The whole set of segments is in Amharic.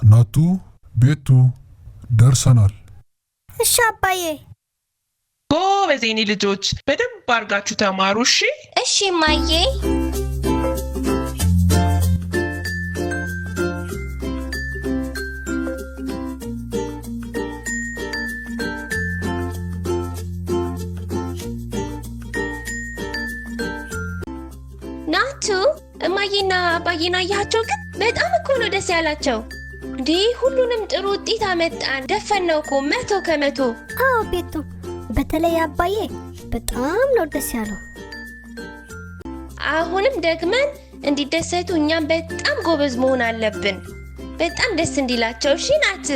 ናቱ ቤቱ ደርሰናል። እሺ አባዬ። ጎበዝ የኔ ልጆች በደንብ አድርጋችሁ ተማሩ። እሺ ማዬ። ናቱ እማዬና አባዬን አያቸው ግን በጣም እኮ ነው ደስ ያላቸው። እንዴ ሁሉንም ጥሩ ውጤት አመጣን። ደፈነው እኮ 100 ከመቶ። አዎ ቤቱ በተለይ አባዬ በጣም ነው ደስ ያለው። አሁንም ደግመን እንዲደሰቱ እኛም በጣም ጎበዝ መሆን አለብን። በጣም ደስ እንዲላቸው። እሺ ናቱ?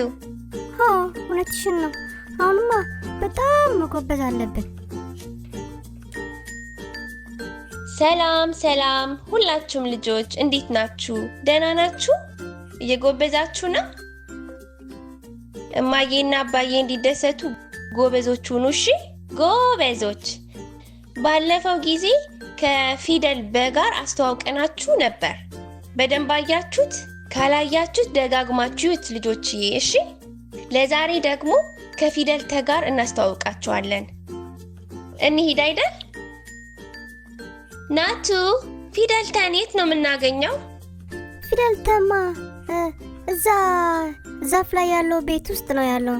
አዎ እውነትሽን ነው። አሁንማ በጣም መጎበዝ አለብን። ሰላም ሰላም ሁላችሁም ልጆች እንዴት ናችሁ? ደህና ናችሁ? እየጎበዛችሁ ነው? እማዬና አባዬ እንዲደሰቱ ጎበዞች ሁኑ። እሺ ጎበዞች። ባለፈው ጊዜ ከፊደል በጋር አስተዋውቀናችሁ ነበር። በደንብ አያችሁት? ካላያችሁት ደጋግማችሁ እዩት ልጆችዬ። እሺ ለዛሬ ደግሞ ከፊደል ተጋር እናስተዋውቃችኋለን። እንሂድ አይደል? ናቱ ፊደል ተኔት ነው የምናገኘው? ፊደል ተማ እዛ ዛፍ ላይ ያለው ቤት ውስጥ ነው ያለው።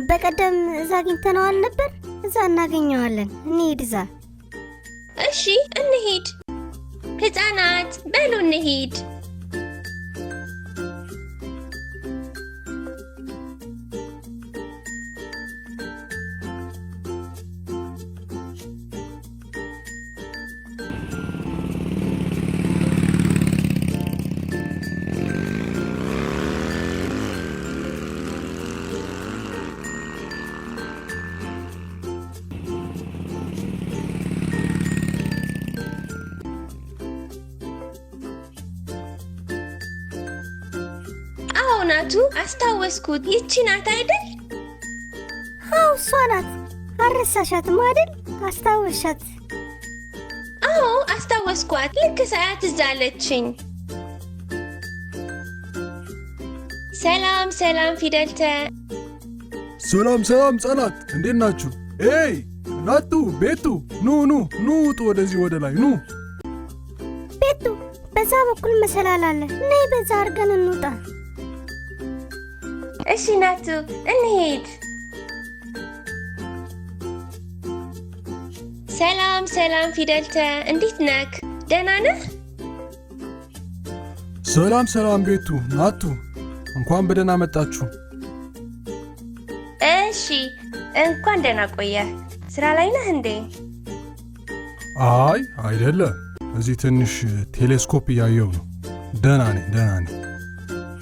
በቀደም እዛ አግኝተነዋል ነበር። እዛ እናገኘዋለን። እንሂድ እዛ። እሺ እንሂድ። ህፃናት በሉ እንሂድ። ናቱ አስታወስኩት። ይቺ ናት አይደል? አዎ እሷ ናት። አረሳሻትም አይደል? አስታወሻት? አዎ አስታወስኳት። ልክ ሳያት እዛ አለችኝ። ሰላም ሰላም ፊደልተ። ሰላም ሰላም ህጻናት እንዴት ናችሁ? ኤይ ናቱ ቤቱ ኑ ውጡ ወደዚህ ወደ ላይ ኑ። ቤቱ በዛ በኩል መሰላል አለ። ነይ በዛ አድርገን እንውጣ። እሺ ናቱ እንሂድ። ሰላም ሰላም ፊደልተ እንዴት ነክ? ደህና ነህ? ሰላም ሰላም ቤቱ ናቱ እንኳን በደህና መጣችሁ። እሺ እንኳን ደህና ቆየህ። ስራ ላይ ነህ እንዴ? አይ አይደለም፣ እዚህ ትንሽ ቴሌስኮፕ እያየው ነው። ደህና ነኝ።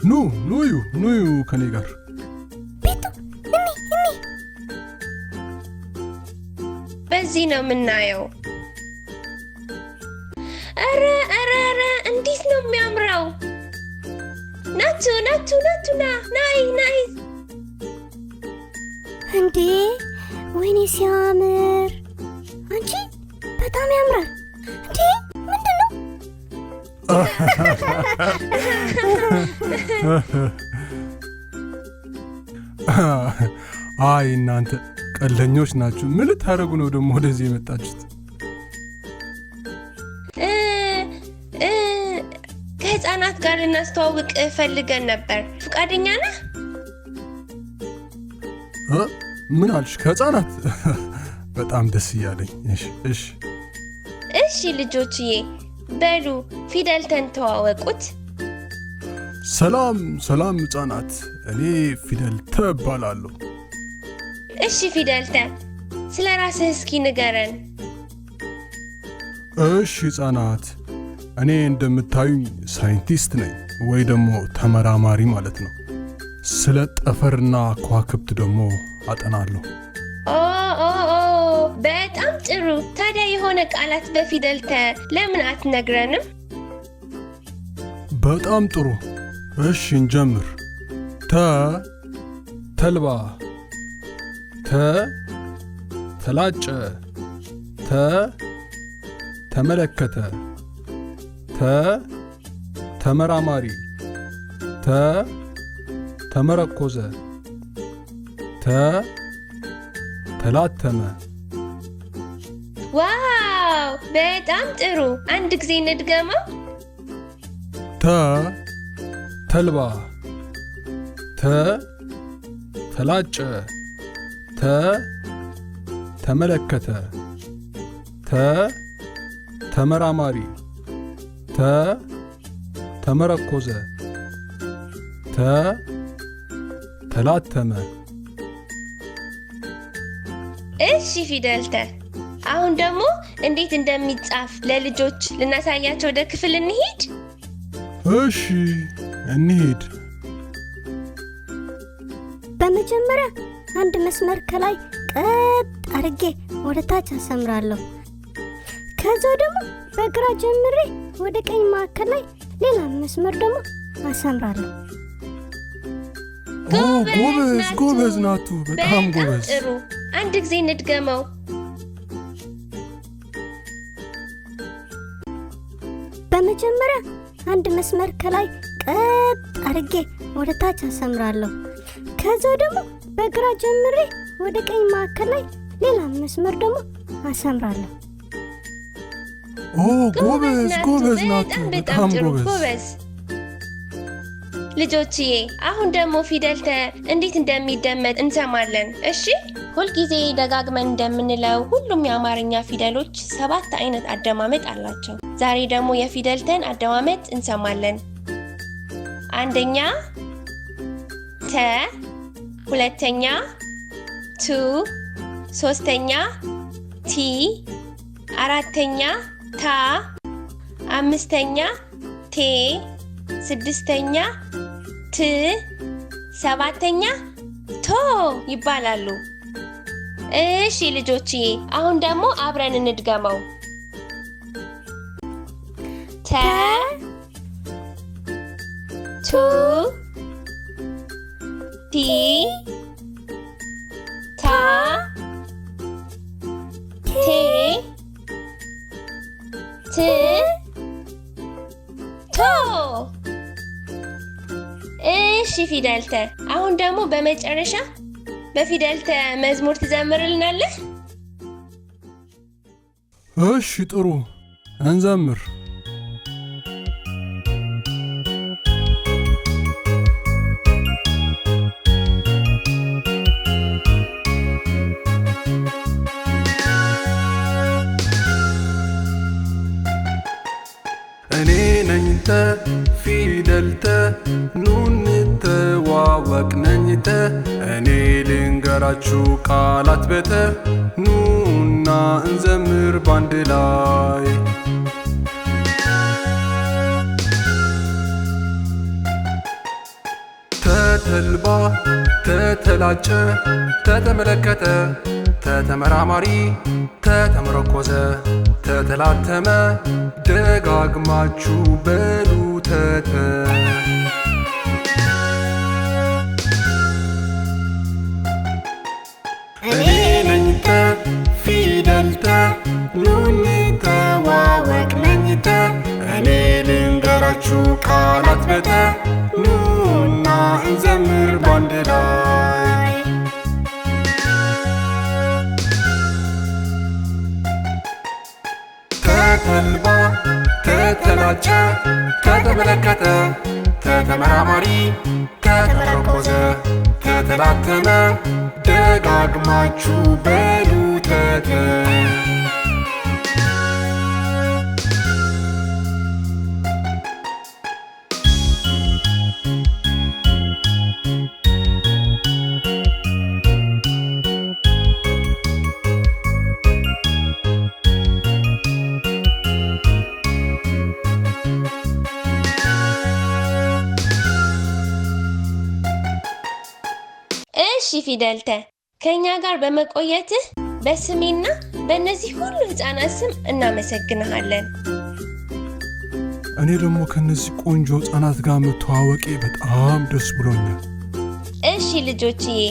ኑ ከኔ ጋር። ቤቱ እኔ በዚህ ነው የምናየው። አረ እንዴት ነው የሚያምረው! ናቱ ናይ እንዴ! ወይኔ ሲያምር! አንቺ በጣም ያምራል። እንዴ ምንድነው? አይ እናንተ ቀለኞች ናችሁ። ምን ልታረጉ ነው ደግሞ ወደዚህ የመጣችሁት? ከህፃናት ጋር ልናስተዋውቅ ፈልገን ነበር። ፈቃደኛ ነህ? ምን አልሽ? ከህፃናት? በጣም ደስ እያለኝ። እሺ ልጆችዬ በሉ ፊደልተን ተዋወቁት። ሰላም ህፃናት፣ እኔ ፊደልተ እባላለሁ። እሺ ፊደልተ ስለ ራስህ እስኪ ንገረን። እሺ ህፃናት፣ እኔ እንደምታዩኝ ሳይንቲስት ነኝ፣ ወይ ደግሞ ተመራማሪ ማለት ነው። ስለ ጠፈርና ከዋክብት ደግሞ አጠናለሁ። በጣም ጥሩ። ታዲያ የሆነ ቃላት በፊደልተ ለምን አትነግረንም? በጣም ጥሩ። እሺ እንጀምር። ተልባ፣ ተላጨ፣ ተመለከተ፣ ተመራማሪ፣ ተመረኮዘ ተላተመ ዋው በጣም ጥሩ አንድ ጊዜ እንድገመው ተልባ ተላጨ ተመለከተ ተመራማሪ ተመረኮዘ ተላተመ እሺ ፊደልተ አሁን ደግሞ እንዴት እንደሚጻፍ ለልጆች ልናሳያቸው ወደ ክፍል እንሂድ እሺ እንሂድ በመጀመሪያ አንድ መስመር ከላይ ቀጥ አድርጌ ወደ ታች አሰምራለሁ ከዛው ደግሞ በግራ ጀምሬ ወደ ቀኝ ማዕከል ላይ ሌላ መስመር ደግሞ አሰምራለሁ ጎበዝ ናቱ በጣም ጎበዝ ጥሩ አንድ ጊዜ እንድገመው በመጀመሪያ አንድ መስመር ከላይ ቀጥ አድርጌ ወደ ታች አሰምራለሁ ከዛው ደግሞ በግራ ጀምሬ ወደ ቀኝ ማዕከል ላይ ሌላ መስመር ደግሞ አሰምራለሁ ጎበዝ ናቱ በጣም ጎበዝ ልጆችዬ አሁን ደግሞ ፊደልተ እንዴት እንደሚደመጥ እንሰማለን እሺ ሁልጊዜ ደጋግመን እንደምንለው ሁሉም የአማርኛ ፊደሎች 7 አይነት አደማመጥ አላቸው ዛሬ ደግሞ የፊደልተን አደማመጥ እንሰማለን አንደኛ ተ ሁለተኛ ቱ ሶስተኛ ቲ አራተኛ ታ አምስተኛ ቴ ስድስተኛ ት ሰባተኛ ቶ ይባላሉ እሺ ልጆችዬ አሁን ደግሞ አብረን እንድገመው ተ ቱ ቲ ታ ቴ ት ቶ እሺ ፊደልተ አሁን ደግሞ በመጨረሻ በፊደልተ መዝሙር ትዘምርልናለህ እሺ ጥሩ እንዘምር እኔ ነኝ ፊደልተ ኑን ተዋወቅ ነኝ እኔ ልንገራችሁ ቃላት በተ ኑና እንዘምር ባንድ ላይ ተተልባ ተተላጨ ተተመለከተ ተተመራማሪ ተተመረኮዘ ተተላተመ ደጋግማችሁ በሉ እኔ ነኝ ፊደልተ ኑን ተዋወቅ ነኝ እኔ ልንገራችሁ ቃላት በተ ኑና እንዘምር ባንድ ላይ ተተልባ ተተላጨ ተተመለከተ ተተመራማሪ ተተመረኮዘ ተተላተመ ደጋግማችሁ በሉ እሺ ፊደልተ ከኛ ጋር በመቆየትህ በስሜና በእነዚህ ሁሉ ህፃናት ስም እናመሰግንሃለን እኔ ደግሞ ከነዚህ ቆንጆ ህፃናት ጋር መተዋወቄ በጣም ደስ ብሎኛል እሺ ልጆችዬ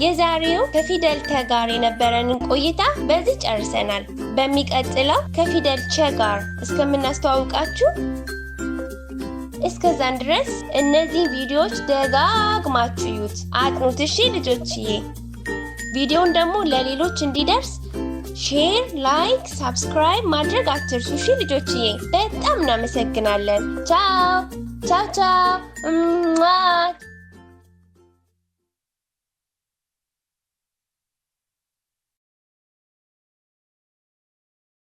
የዛሬው ከፊደልተ ጋር የነበረንን ቆይታ በዚህ ጨርሰናል በሚቀጥለው ከፊደል ቸ ጋር እስከምናስተዋውቃችሁ እስከዛን ድረስ እነዚህ ቪዲዮዎች ደጋግማችሁ እዩት፣ አጥኑት። እሺ ልጆችዬ፣ ቪዲዮውን ደግሞ ለሌሎች እንዲደርስ ሼር፣ ላይክ፣ ሳብስክራይብ ማድረግ አትርሱ። እሺ ልጆችዬ፣ በጣም እናመሰግናለን። ቻው ቻው ቻው።